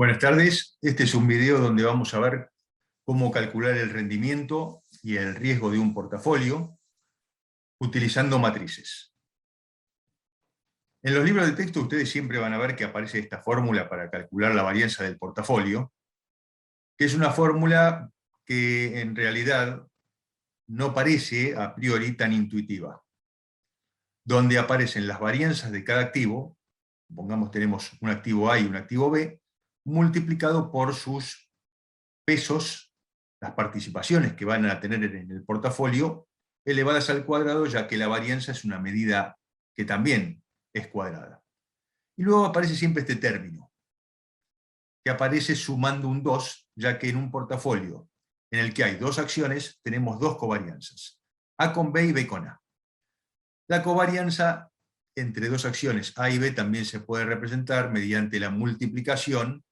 Buenas tardes, este es un video donde vamos a ver cómo calcular el rendimiento y el riesgo de un portafolio utilizando matrices. En los libros de texto ustedes siempre van a ver que aparece esta fórmula para calcular la varianza del portafolio, que es una fórmula que en realidad no parece a priori tan intuitiva, donde aparecen las varianzas de cada activo, pongamos tenemos un activo A y un activo B, multiplicado por sus pesos, las participaciones que van a tener en el portafolio, elevadas al cuadrado, ya que la varianza es una medida que también es cuadrada. Y luego aparece siempre este término, que aparece sumando un 2, ya que en un portafolio en el que hay dos acciones, tenemos dos covarianzas, A con B y B con A. La covarianza entre dos acciones A y B también se puede representar mediante la multiplicación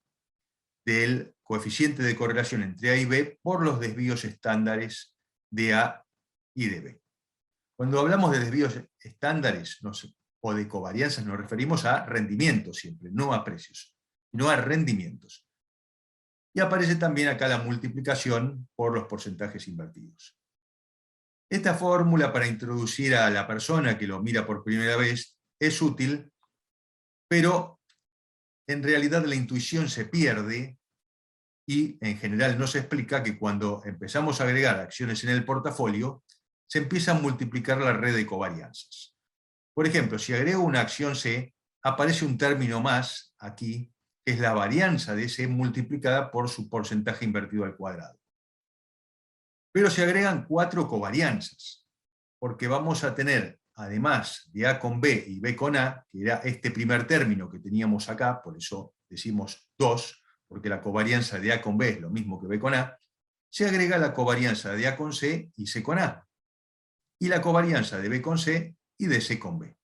del coeficiente de correlación entre A y B por los desvíos estándares de A y de B. Cuando hablamos de desvíos estándares o de covarianzas nos referimos a rendimientos siempre, no a precios, sino a rendimientos. Y aparece también acá la multiplicación por los porcentajes invertidos. Esta fórmula para introducir a la persona que lo mira por primera vez es útil, pero en realidad la intuición se pierde y en general no se explica que cuando empezamos a agregar acciones en el portafolio, se empieza a multiplicar la red de covarianzas. Por ejemplo, si agrego una acción C, aparece un término más aquí, que es la varianza de C multiplicada por su porcentaje invertido al cuadrado. Pero se agregan 4 covarianzas, porque vamos a tener, además de A con B y B con A, que era este primer término que teníamos acá, por eso decimos 2, porque la covarianza de A con B es lo mismo que B con A, se agrega la covarianza de A con C y C con A, y la covarianza de B con C y de C con B.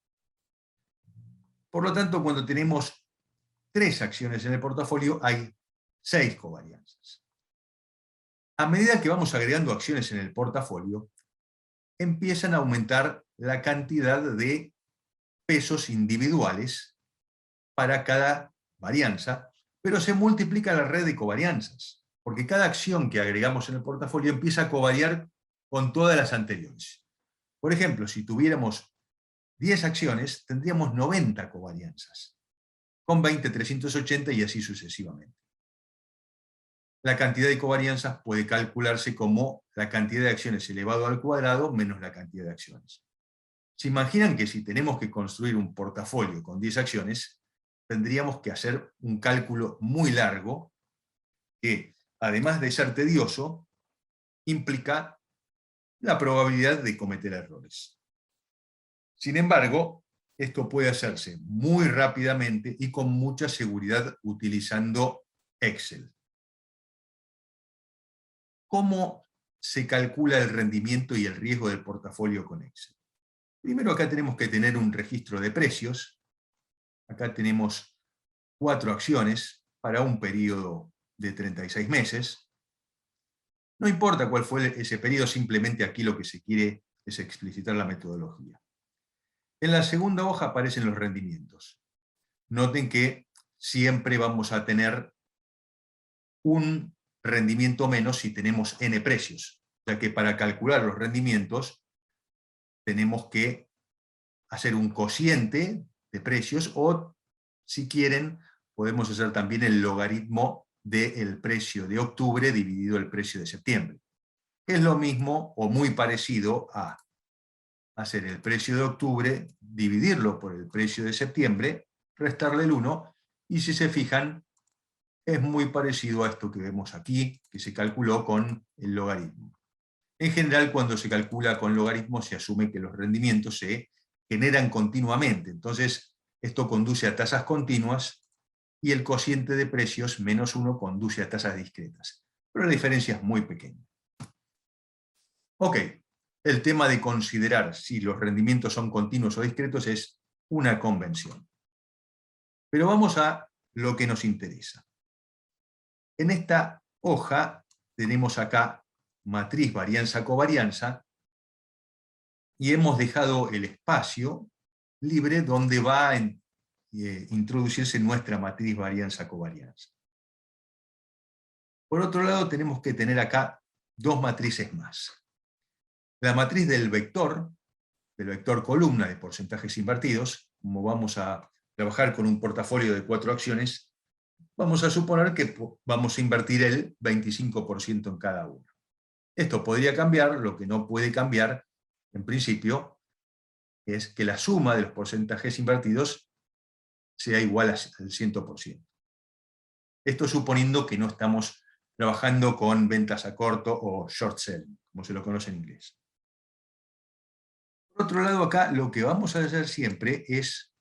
Por lo tanto, cuando tenemos 3 acciones en el portafolio, hay 6 covarianzas. A medida que vamos agregando acciones en el portafolio, empiezan a aumentar la cantidad de pesos individuales para cada varianza, pero se multiplica la red de covarianzas, porque cada acción que agregamos en el portafolio empieza a covariar con todas las anteriores. Por ejemplo, si tuviéramos 10 acciones, tendríamos 90 covarianzas, con 20, 380 y así sucesivamente. La cantidad de covarianzas puede calcularse como la cantidad de acciones elevado al cuadrado menos la cantidad de acciones. ¿Se imaginan que si tenemos que construir un portafolio con 10 acciones, tendríamos que hacer un cálculo muy largo que, además de ser tedioso, implica la probabilidad de cometer errores? Sin embargo, esto puede hacerse muy rápidamente y con mucha seguridad utilizando Excel. ¿Cómo se calcula el rendimiento y el riesgo del portafolio con Excel? Primero acá tenemos que tener un registro de precios. Acá tenemos 4 acciones para un periodo de 36 meses. No importa cuál fue ese periodo, simplemente aquí lo que se quiere es explicitar la metodología. En la segunda hoja aparecen los rendimientos. Noten que siempre vamos a tener un rendimiento menos si tenemos n precios, ya que para calcular los rendimientos tenemos que hacer un cociente de precios o, si quieren, podemos hacer también el logaritmo del precio de octubre dividido el precio de septiembre. Es lo mismo o muy parecido a hacer el precio de octubre, dividirlo por el precio de septiembre, restarle el 1, y si se fijan, es muy parecido a esto que vemos aquí, que se calculó con el logaritmo. En general, cuando se calcula con logaritmo, se asume que los rendimientos se generan continuamente. Entonces, esto conduce a tasas continuas y el cociente de precios menos 1 conduce a tasas discretas. Pero la diferencia es muy pequeña. Ok, el tema de considerar si los rendimientos son continuos o discretos es una convención. Pero vamos a lo que nos interesa. En esta hoja tenemos acá matriz varianza-covarianza y hemos dejado el espacio libre donde va a introducirse nuestra matriz varianza-covarianza. Por otro lado, tenemos que tener acá dos matrices más. La matriz del vector columna de porcentajes invertidos, como vamos a trabajar con un portafolio de 4 acciones, vamos a suponer que vamos a invertir el 25% en cada una. Esto podría cambiar, lo que no puede cambiar, en principio, es que la suma de los porcentajes invertidos sea igual al 100%. Esto suponiendo que no estamos trabajando con ventas a corto o short selling, como se lo conoce en inglés. Por otro lado, acá lo que vamos a hacer siempre es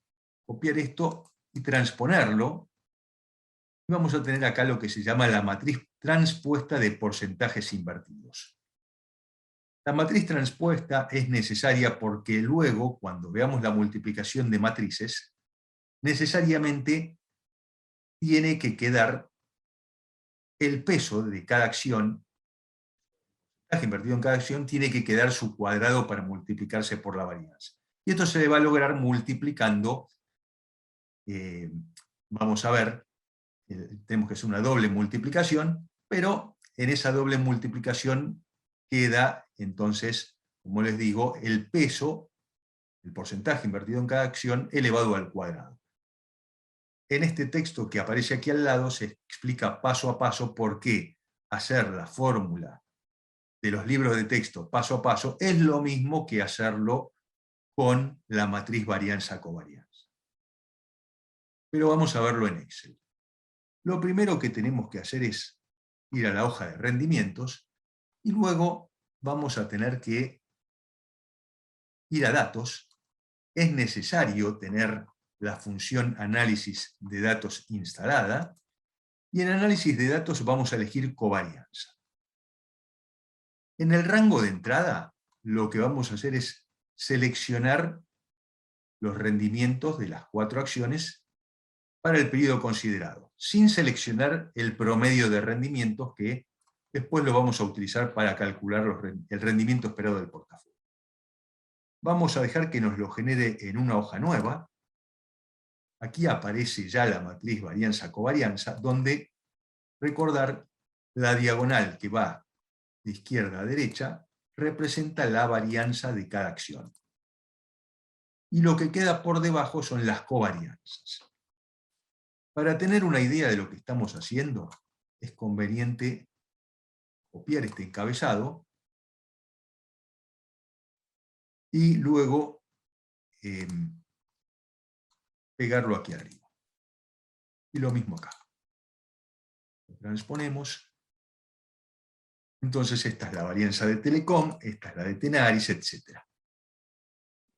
copiar esto y transponerlo. Y vamos a tener acá lo que se llama la matriz transpuesta de porcentajes invertidos. La matriz transpuesta es necesaria porque luego, cuando veamos la multiplicación de matrices, necesariamente tiene que quedar el peso de cada acción, el porcentaje invertido en cada acción, tiene que quedar su cuadrado para multiplicarse por la varianza. Y esto se va a lograr multiplicando, vamos a ver, tenemos que hacer una doble multiplicación, pero en esa doble multiplicación queda entonces, como les digo, el peso, el porcentaje invertido en cada acción elevado al cuadrado. En este texto que aparece aquí al lado se explica paso a paso por qué hacer la fórmula de los libros de texto paso a paso es lo mismo que hacerlo con la matriz varianza-covarianza. Pero vamos a verlo en Excel. Lo primero que tenemos que hacer es ir a la hoja de rendimientos y luego vamos a tener que ir a datos. Es necesario tener la función análisis de datos instalada y en análisis de datos vamos a elegir covarianza. En el rango de entrada lo que vamos a hacer es seleccionar los rendimientos de las 4 acciones para el periodo considerado, sin seleccionar el promedio de rendimientos que después lo vamos a utilizar para calcular el rendimiento esperado del portafolio. Vamos a dejar que nos lo genere en una hoja nueva. Aquí aparece ya la matriz varianza-covarianza, donde, recordar, la diagonal que va de izquierda a derecha representa la varianza de cada acción. Y lo que queda por debajo son las covarianzas. Para tener una idea de lo que estamos haciendo, es conveniente copiar este encabezado y luego pegarlo aquí arriba. Y lo mismo acá. Lo transponemos. Entonces esta es la varianza de Telecom, esta es la de Tenaris, etc.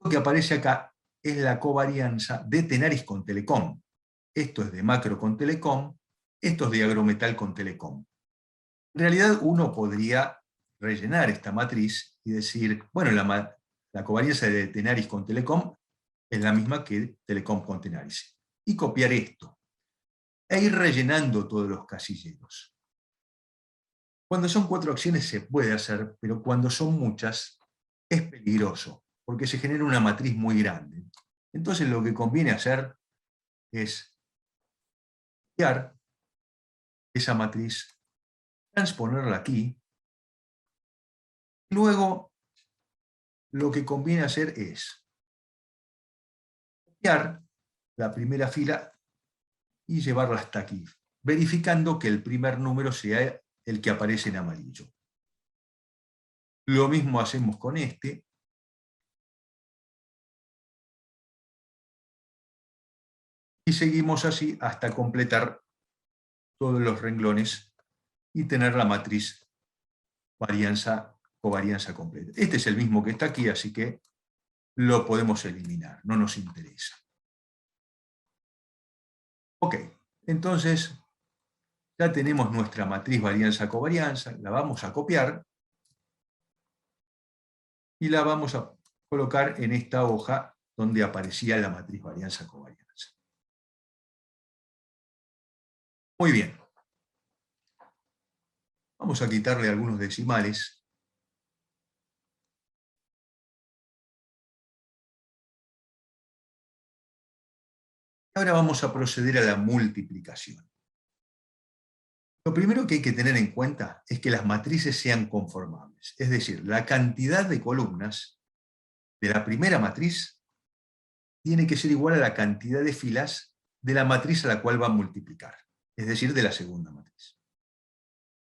Lo que aparece acá es la covarianza de Tenaris con Telecom. Esto es de Macro con Telecom, esto es de Agrometal con Telecom. En realidad uno podría rellenar esta matriz y decir, bueno, la covarianza de Tenaris con Telecom es la misma que Telecom con Tenaris. Y copiar esto. E ir rellenando todos los casilleros. Cuando son 4 acciones se puede hacer, pero cuando son muchas es peligroso, porque se genera una matriz muy grande. Entonces lo que conviene hacer es copiar esa matriz, transponerla aquí, y luego lo que conviene hacer es copiar la primera fila y llevarla hasta aquí, verificando que el primer número sea el que aparece en amarillo. Lo mismo hacemos con este. Y seguimos así hasta completar todos los renglones y tener la matriz varianza-covarianza completa. Este es el mismo que está aquí, así que lo podemos eliminar, no nos interesa. Ok, entonces ya tenemos nuestra matriz varianza-covarianza, la vamos a copiar y la vamos a colocar en esta hoja donde aparecía la matriz varianza-covarianza. Muy bien. Vamos a quitarle algunos decimales. Ahora vamos a proceder a la multiplicación. Lo primero que hay que tener en cuenta es que las matrices sean conformables, es decir, la cantidad de columnas de la primera matriz tiene que ser igual a la cantidad de filas de la matriz a la cual va a multiplicar, es decir, de la segunda matriz.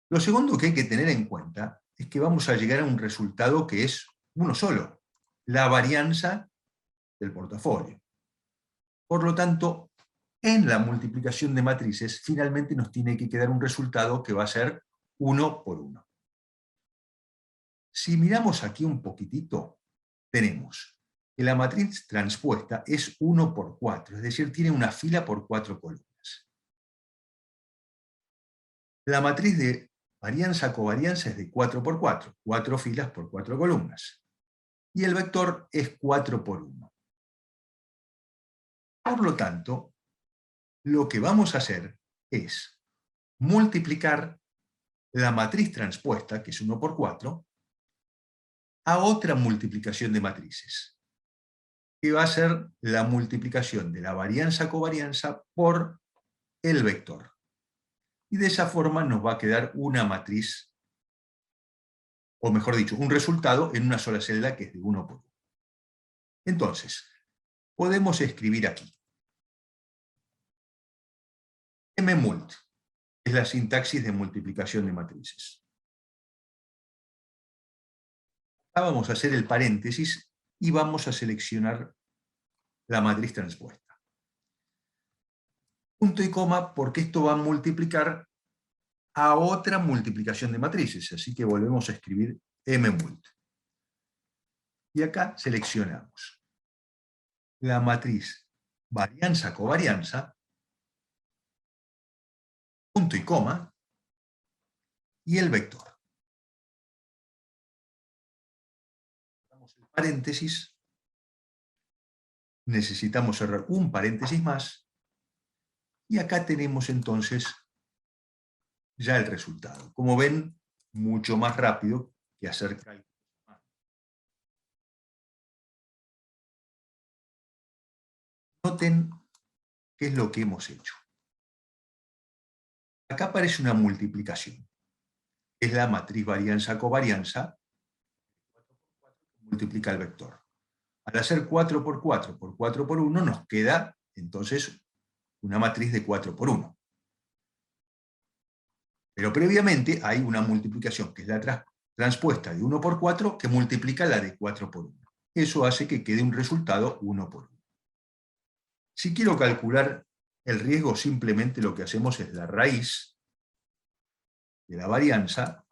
Lo segundo que hay que tener en cuenta es que vamos a llegar a un resultado que es uno solo, la varianza del portafolio. Por lo tanto, en la multiplicación de matrices, finalmente nos tiene que quedar un resultado que va a ser 1 por 1. Si miramos aquí un poquitito, tenemos que la matriz transpuesta es 1 por 4, es decir, tiene una fila por 4 columnas. La matriz de varianza-covarianza es de 4 por 4, 4 filas por 4 columnas. Y el vector es 4 por 1. Por lo tanto, lo que vamos a hacer es multiplicar la matriz transpuesta, que es 1 por 4, a otra multiplicación de matrices, que va a ser la multiplicación de la varianza-covarianza por el vector. Y de esa forma nos va a quedar una matriz, o mejor dicho, un resultado en una sola celda que es de 1 por 1. Entonces, podemos escribir aquí. mmult es la sintaxis de multiplicación de matrices. Ahora vamos a hacer el paréntesis y vamos a seleccionar la matriz transpuesta. Punto y coma, porque esto va a multiplicar a otra multiplicación de matrices, así que volvemos a escribir mmult. Y acá seleccionamos la matriz varianza-covarianza, punto y coma, y el vector. Damos el paréntesis, necesitamos cerrar un paréntesis más, y acá tenemos entonces ya el resultado. Como ven, mucho más rápido que hacer cálculos. Noten qué es lo que hemos hecho. Acá aparece una multiplicación. Es la matriz varianza-covarianza, multiplica el vector. Al hacer 4 por 4 por 4 por 1, nos queda entonces una matriz de 4 por 1. Pero previamente hay una multiplicación, que es la transpuesta de 1 por 4, que multiplica la de 4 por 1. Eso hace que quede un resultado 1 por 1. Si quiero calcular el riesgo, simplemente lo que hacemos es la raíz de la varianza,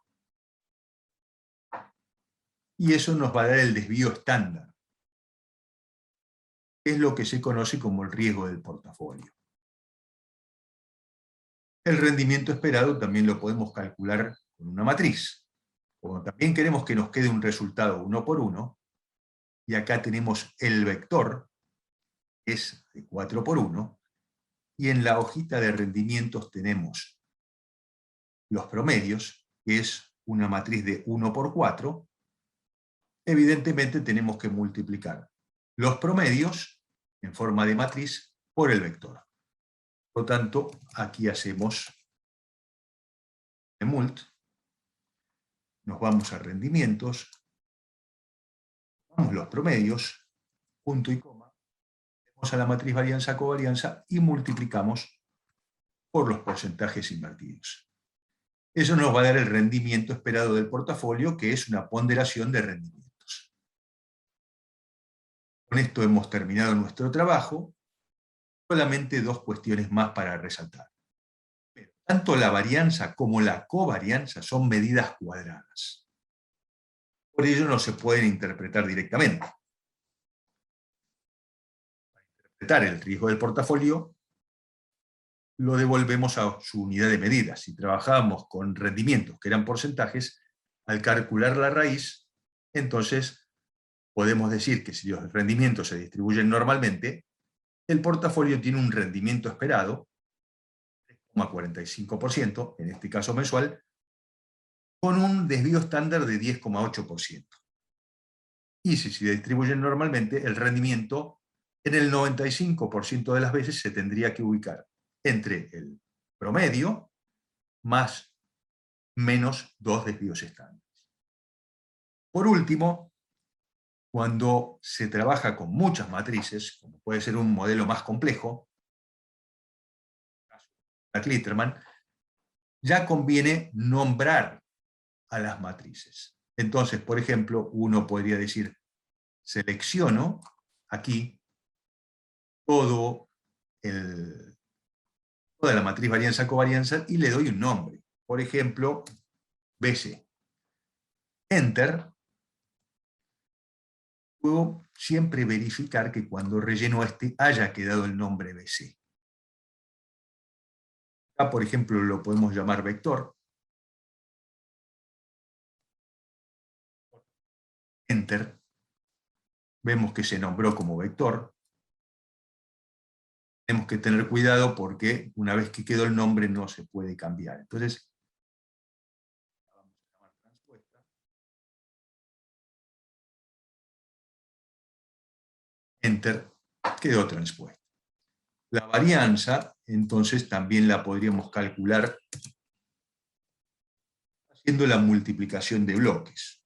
y eso nos va a dar el desvío estándar, que es lo que se conoce como el riesgo del portafolio. El rendimiento esperado también lo podemos calcular con una matriz. Como también queremos que nos quede un resultado 1 por 1, y acá tenemos el vector, que es de 4 por 1, y en la hojita de rendimientos tenemos los promedios, que es una matriz de 1 por 4, evidentemente tenemos que multiplicar los promedios en forma de matriz por el vector. Por lo tanto, aquí hacemos mmult, nos vamos a rendimientos, vamos los promedios, punto y coma, vamos a la matriz varianza-covarianza y multiplicamos por los porcentajes invertidos. Eso nos va a dar el rendimiento esperado del portafolio, que es una ponderación de rendimientos. Con esto hemos terminado nuestro trabajo. Solamente dos cuestiones más para resaltar. Tanto la varianza como la covarianza son medidas cuadradas. Por ello no se pueden interpretar directamente. Para interpretar el riesgo del portafolio, lo devolvemos a su unidad de medida. Si trabajábamos con rendimientos que eran porcentajes, al calcular la raíz, entonces podemos decir que si los rendimientos se distribuyen normalmente, el portafolio tiene un rendimiento esperado, 3,45%, en este caso mensual, con un desvío estándar de 10,8%. Y si se distribuyen normalmente, el rendimiento en el 95% de las veces se tendría que ubicar entre el promedio más menos 2 desvíos estándares. Por último, cuando se trabaja con muchas matrices, como puede ser un modelo más complejo, la Klitterman, ya conviene nombrar a las matrices. Entonces, por ejemplo, uno podría decir, selecciono aquí toda la matriz varianza-covarianza y le doy un nombre. Por ejemplo, BC. Enter. Puedo siempre verificar que cuando relleno haya quedado el nombre BC. Acá, por ejemplo, lo podemos llamar vector. Enter. Vemos que se nombró como vector. Tenemos que tener cuidado porque una vez que quedó el nombre no se puede cambiar. Entonces, vamos a llamar transpuesta. Enter, quedó transpuesta. La varianza, entonces, también la podríamos calcular haciendo la multiplicación de bloques.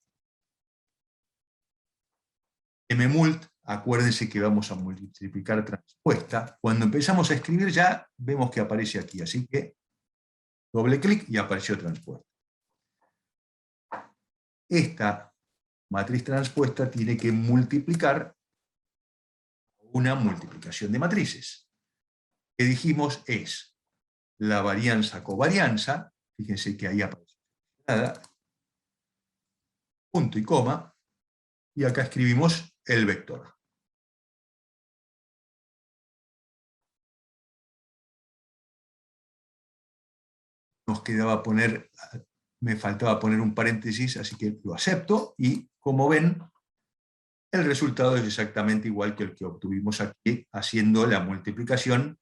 mmult, acuérdense que vamos a multiplicar transpuesta. Cuando empezamos a escribir ya vemos que aparece aquí, así que doble clic y apareció transpuesta. Esta matriz transpuesta tiene que multiplicar una multiplicación de matrices. Que dijimos es la varianza-covarianza, fíjense que ahí aparece nada, punto y coma, y acá escribimos el vector. Nos quedaba poner, me faltaba poner un paréntesis, así que lo acepto, y como ven, el resultado es exactamente igual que el que obtuvimos aquí, haciendo la multiplicación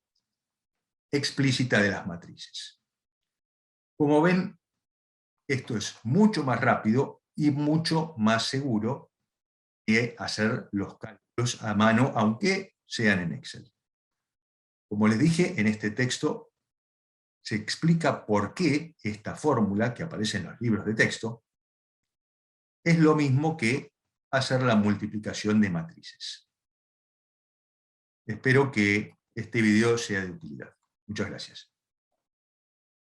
explícita de las matrices. Como ven, esto es mucho más rápido y mucho más seguro que hacer los cálculos a mano, aunque sean en Excel. Como les dije, en este texto se explica por qué esta fórmula que aparece en los libros de texto es lo mismo que hacer la multiplicación de matrices. Espero que este video sea de utilidad. Muchas gracias.